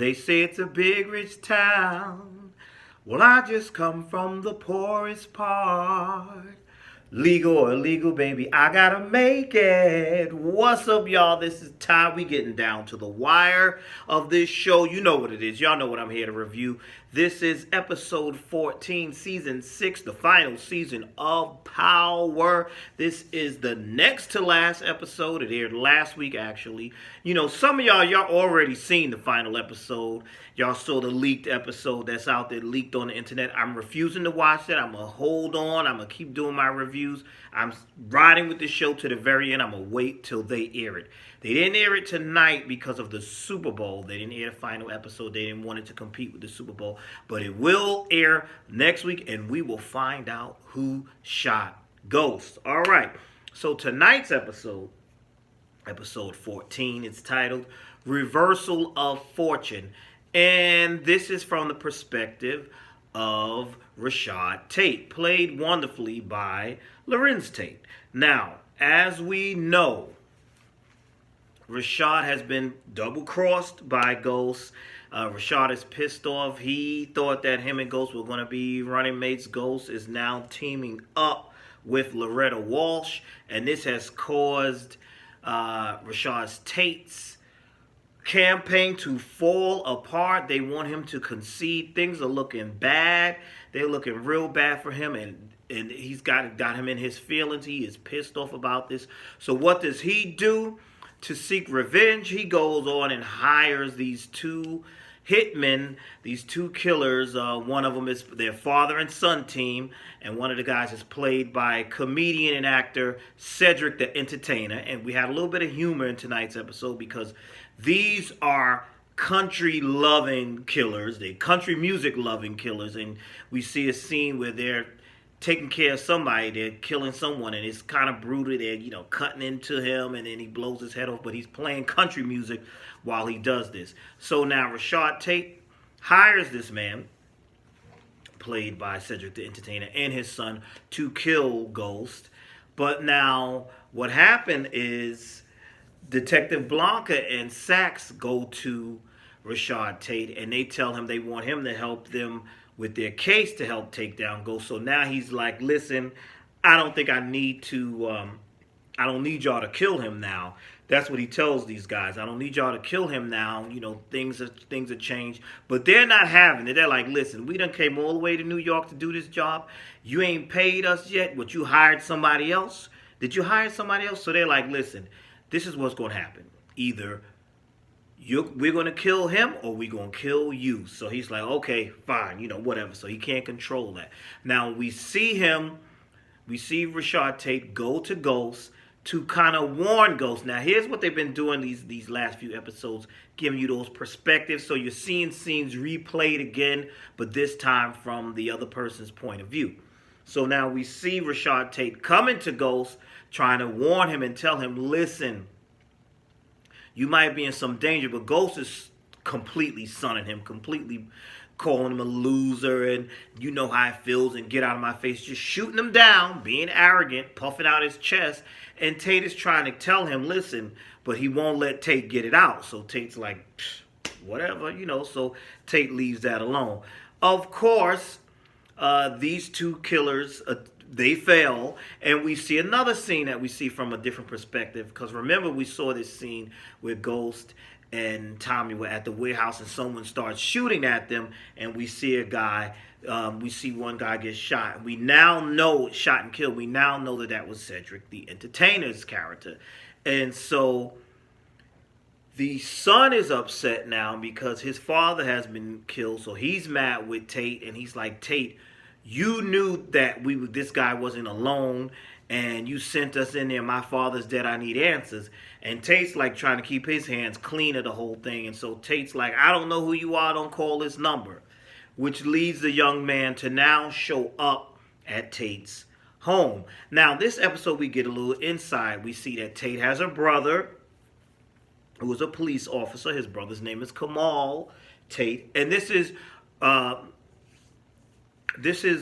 They say it's a big rich town. Well, I just come from the poorest part. Legal or illegal, baby, I gotta make it. What's up, y'all? This is Ty. We getting down to the wire of this show. You know what it is. Y'all know what I'm here to review. This is episode 14, season 6, the final season of Power. This is the next to last episode. It aired last week, actually. You know, some of y'all already seen the final episode. Y'all saw the leaked episode that's out there, leaked on the internet. I'm refusing to watch that. I'm going to hold on. I'm going to keep doing my reviews. I'm riding with the show to the very end. I'm going to wait till they air it. They didn't air it tonight because of the Super Bowl. They didn't air the final episode. They didn't want it to compete with the Super Bowl. But it will air next week, and we will find out who shot Ghost. All right. So tonight's episode 14, it's titled Reversal of Fortune. And this is from the perspective of Rashad Tate, played wonderfully by Lorenz Tate. Now, as we know, Rashad has been double-crossed by Ghost. Rashad is pissed off. He thought that him and Ghost were going to be running mates. Ghost is now teaming up with Loretta Walsh, and this has caused Rashad Tate's campaign to fall apart. They want him to concede. Things are looking bad. They're looking real bad for him, and he's got him in his feelings. He is pissed off about this. So what does he do to seek revenge? He goes on and hires these two hitmen, these two killers. One of them is their father and son team, and one of the guys is played by comedian and actor Cedric the Entertainer. And we had a little bit of humor in tonight's episode because these are country-loving killers. They're country music-loving killers, and we see a scene where they're taking care of somebody. They're killing someone, and it's kind of brutal. They're, cutting into him, and then he blows his head off, but he's playing country music while he does this. So now Rashad Tate hires this man, played by Cedric the Entertainer, and his son to kill Ghost. But now what happened is Detective Blanca and Sax go to Rashad Tate, and they tell him they want him to help them with their case to help take down Ghost. So now he's like, listen, I don't think I need to, I don't need y'all to kill him now. That's what he tells these guys. I don't need y'all to kill him now. Things have changed. But they're not having it. They're like, listen, we done came all the way to New York to do this job. You ain't paid us yet, but you hired somebody else. Did you hire somebody else? So they're like, listen, this is what's going to happen. Either we're going to kill him or we're going to kill you. So he's like, okay, fine, whatever. So he can't control that. Now we see Rashad Tate go to Ghost to kind of warn Ghost. Now here's what they've been doing these last few episodes, giving you those perspectives. So you're seeing scenes replayed again, but this time from the other person's point of view. So now we see Rashad Tate coming to Ghost, trying to warn him and tell him, listen, you might be in some danger, but Ghost is completely sunning him, completely calling him a loser, and you know how it feels, and get out of my face, just shooting him down, being arrogant, puffing out his chest. And Tate is trying to tell him, listen, but he won't let Tate get it out. So Tate's like, whatever, so Tate leaves that alone. Of course, these two killers, they fail, and we see another scene that we see from a different perspective. Because remember, we saw this scene where Ghost and Tommy were at the warehouse, and someone starts shooting at them, and we see a guy. We see one guy get shot. We now know, shot and killed. We now know that was Cedric the Entertainer's character, and so the son is upset now because his father has been killed. So he's mad with Tate, and he's like, Tate, you knew that this guy wasn't alone, and you sent us in there. My father's dead. I need answers. And Tate's like trying to keep his hands clean of the whole thing. And so Tate's like, I don't know who you are. Don't call this number. Which leads the young man to now show up at Tate's home. Now, this episode, we get a little insight. We see that Tate has a brother who is a police officer. His brother's name is Kamal Tate. And this is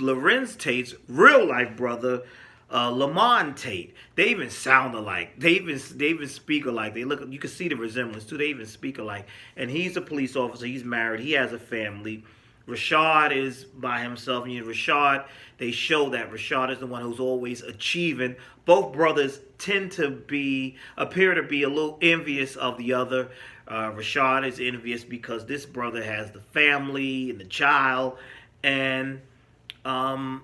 Lorenz Tate's real-life brother, Lamont Tate. They even sound alike. They even speak alike. They look. You can see the resemblance too. They even speak alike. And he's a police officer. He's married. He has a family. Rashad is by himself. And Rashad, they show that Rashad is the one who's always achieving. Both brothers tend to appear to be a little envious of the other. Rashad is envious because this brother has the family and the child, and Kamal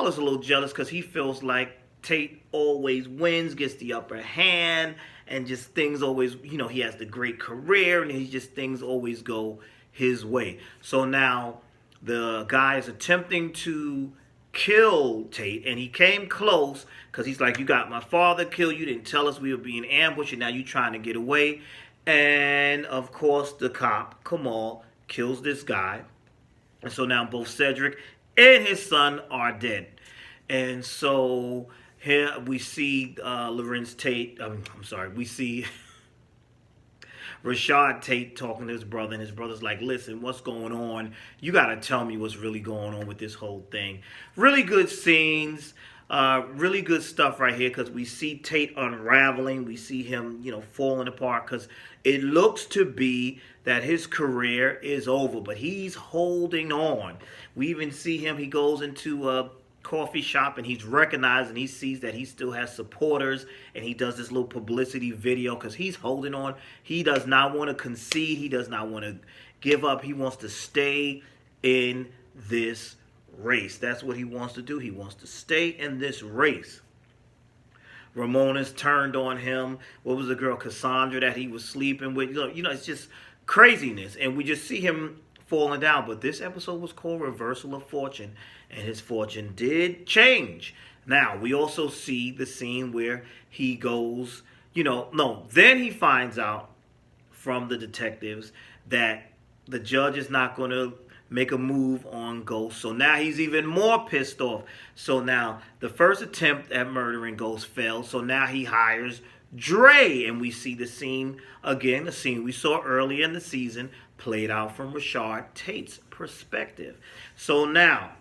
is a little jealous because he feels like Tate always wins, gets the upper hand, and just things always, he has the great career, and things always go his way. So now the guy is attempting to kill Tate, and he came close because he's like, you got my father killed, you didn't tell us we were being ambushed, and now you trying to get away. And of course the cop, Kamal, kills this guy. And so now both Cedric and his son are dead. And so here we see Lorenz Tate, we see Rashad Tate talking to his brother, and his brother's like, listen, what's going on? You got to tell me what's really going on with this whole thing. Really good scenes, really good stuff right here, because we see Tate unraveling. We see him, falling apart, because it looks to be that his career is over, but he's holding on. We even see him, he goes into a coffee shop and he's recognized, and he sees that he still has supporters, and he does this little publicity video because he's holding on. He does not want to concede. He does not want to give up. He wants to stay in this race. That's what he wants to do. He wants to stay in this race. Ramona's turned on him. What was the girl, Cassandra, that he was sleeping with? It's just craziness. And we just see him falling down. But this episode was called Reversal of Fortune, and his fortune did change. Now, we also see the scene where he goes, then he finds out from the detectives that the judge is not going to make a move on Ghost. So now he's even more pissed off. So now the first attempt at murdering Ghost failed. So now he hires Dre, and we see the scene again, the scene we saw earlier in the season, played out from Rashad Tate's perspective. So now,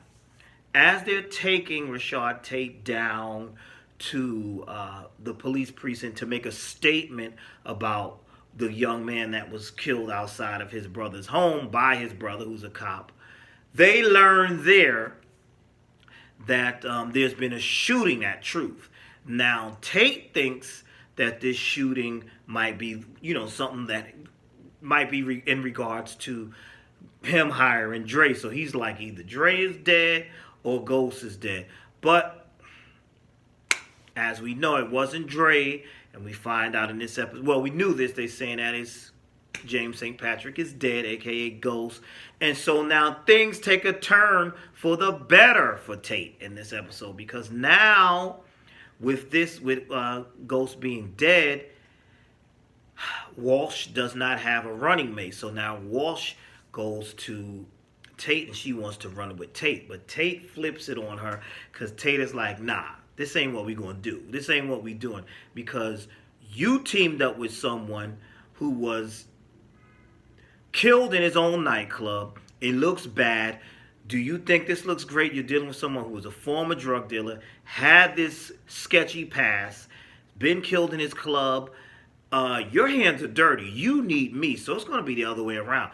as they're taking Rashad Tate down to the police precinct to make a statement about the young man that was killed outside of his brother's home by his brother, who's a cop, they learn there that there's been a shooting at Truth. Now, Tate thinks that this shooting might be, something that might be in regards to him hiring Dre. So he's like, either Dre is dead or Ghost is dead. But as we know, it wasn't Dre, and we find out in this episode, well, we knew this, they saying that is James St. Patrick is dead, aka Ghost. And so now things take a turn for the better for Tate in this episode, because now with Ghost being dead, Walsh does not have a running mate. So now Walsh goes to Tate, and she wants to run with Tate. But Tate flips it on her, because Tate is like, nah, this ain't what we going to do. This ain't what we doing, because you teamed up with someone who was killed in his own nightclub. It looks bad. Do you think this looks great? You're dealing with someone who was a former drug dealer, had this sketchy past, been killed in his club. Your hands are dirty. You need me. So it's going to be the other way around.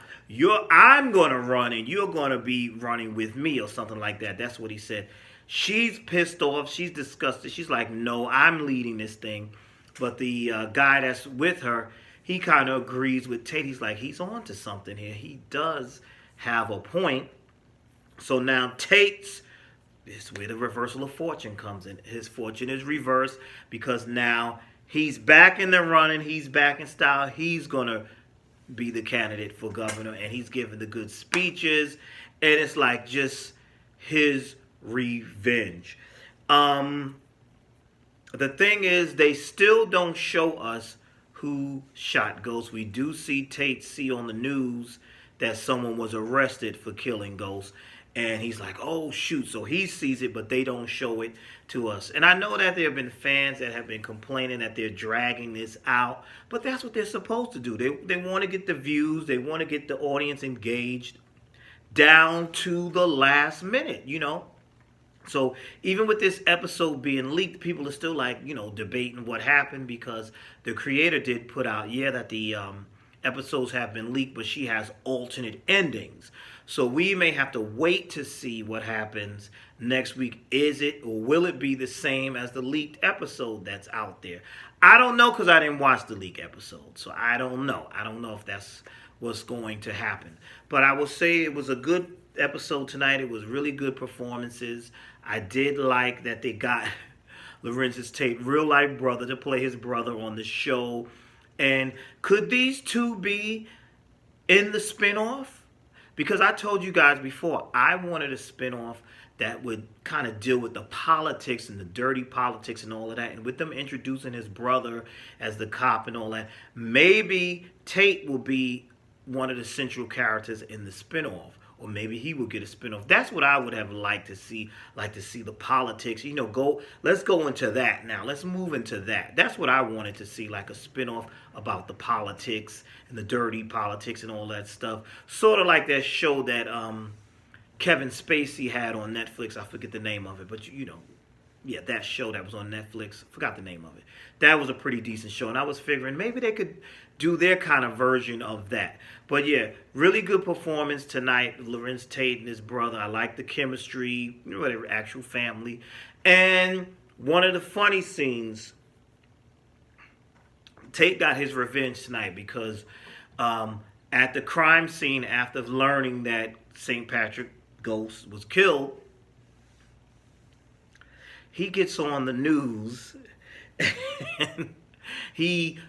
I'm going to run, and you're going to be running with me, or something like that. That's what he said. She's pissed off. She's disgusted. She's like, no, I'm leading this thing. But the guy that's with her, he kind of agrees with Tate. He's like, he's on to something here. He does have a point. So now Tate's, this is where the reversal of fortune comes in. His fortune is reversed, because now he's back in the running. He's back in style. He's going to be the candidate for governor, and he's giving the good speeches. And it's like just his revenge. The thing is, they still don't show us who shot Ghost. We do see Tate see on the news that someone was arrested for killing Ghost. And he's like, oh, shoot. So he sees it, but they don't show it to us. And I know that there have been fans that have been complaining that they're dragging this out. But that's what they're supposed to do. They want to get the views. They want to get the audience engaged down to the last minute, So even with this episode being leaked, people are still like, debating what happened because the creator did put out, yeah, that the episodes have been leaked, but she has alternate endings. So we may have to wait to see what happens next week. Is it or will it be the same as the leaked episode that's out there? I don't know because I didn't watch the leak episode. So I don't know. I don't know if that's what's going to happen. But I will say it was a good episode tonight. It was really good performances. I did like that they got Lorenzo's Tate, real life brother, to play his brother on the show. And could these two be in the spinoff? Because I told you guys before, I wanted a spinoff that would kind of deal with the politics and the dirty politics and all of that. And with them introducing his brother as the cop and all that, maybe Tate will be one of the central characters in the spinoff. Or maybe he will get a spinoff. That's what I would have liked to see. Like to see the politics. Let's go into that now. Let's move into that. That's what I wanted to see, like a spinoff about the politics and the dirty politics and all that stuff. Sort of like that show that Kevin Spacey had on Netflix. I forget the name of it, but yeah, that show that was on Netflix. Forgot the name of it. That was a pretty decent show, and I was figuring maybe they could do their kind of version of that. But yeah, really good performance tonight. Lorenz Tate and his brother. I like the chemistry, whatever, actual family. And one of the funny scenes, Tate got his revenge tonight because at the crime scene, after learning that St. Patrick Ghost was killed, he gets on the news and he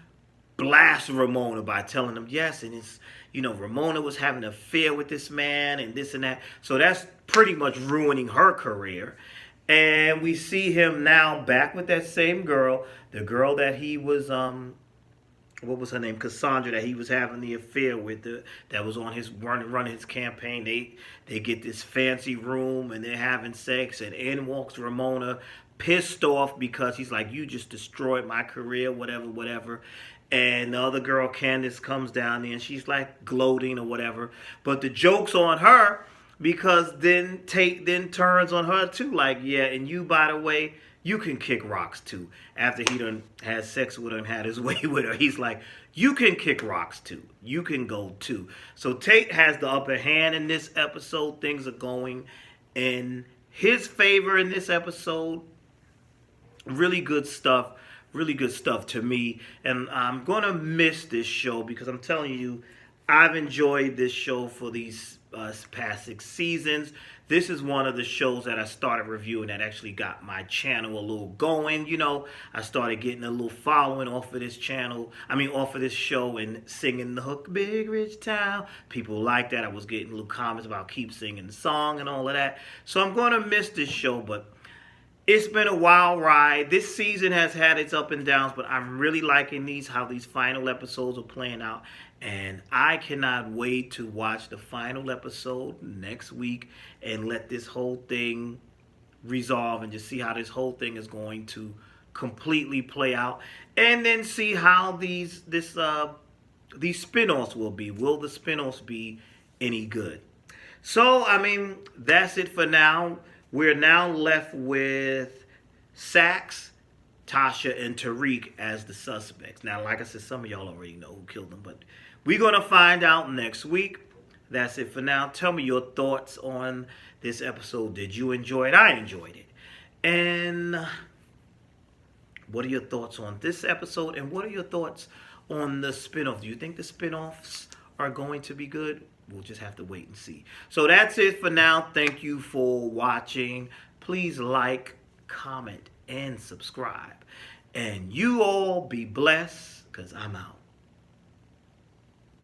blasts Ramona by telling him yes, and it's Ramona was having an affair with this man and this and that. So that's pretty much ruining her career. And we see him now back with that same girl, the girl that he was what was her name? Cassandra, that he was having the affair with, that was on his running his campaign. They get this fancy room and they're having sex, and in walks Ramona, pissed off because he's like, you just destroyed my career, whatever. And the other girl, Candace, comes down there and she's like gloating or whatever. But the joke's on her because then Tate then turns on her too, like, yeah, and you, by the way, you can kick rocks too. After he done had sex with her and had his way with her, he's like, you can kick rocks too. You can go too. So Tate has the upper hand in this episode. Things are going in his favor in this episode. Really good stuff. Really good stuff to me. And I'm going to miss this show because I'm telling you, I've enjoyed this show for these past 6 seasons. This is one of the shows that I started reviewing that actually got my channel a little going. I started getting a little following off of this channel. Off of this show and singing the hook, Big Rich Town. People like that. I was getting little comments about keep singing the song and all of that. So I'm going to miss this show, but it's been a wild ride. This season has had its up and downs, but I'm really liking how these final episodes are playing out. And I cannot wait to watch the final episode next week and let this whole thing resolve and just see how this whole thing is going to completely play out. And then see how these spin-offs will be. Will the spin-offs be any good? So, that's it for now. We're now left with Saxe, Tasha, and Tariq as the suspects. Now, like I said, some of y'all already know who killed them, but we're going to find out next week. That's it for now. Tell me your thoughts on this episode. Did you enjoy it? I enjoyed it. And what are your thoughts on this episode? And what are your thoughts on the spinoff? Do you think the spinoffs are going to be good? We'll just have to wait and see. So that's it for now. Thank you for watching. Please like, comment, and subscribe. And you all be blessed, because I'm out.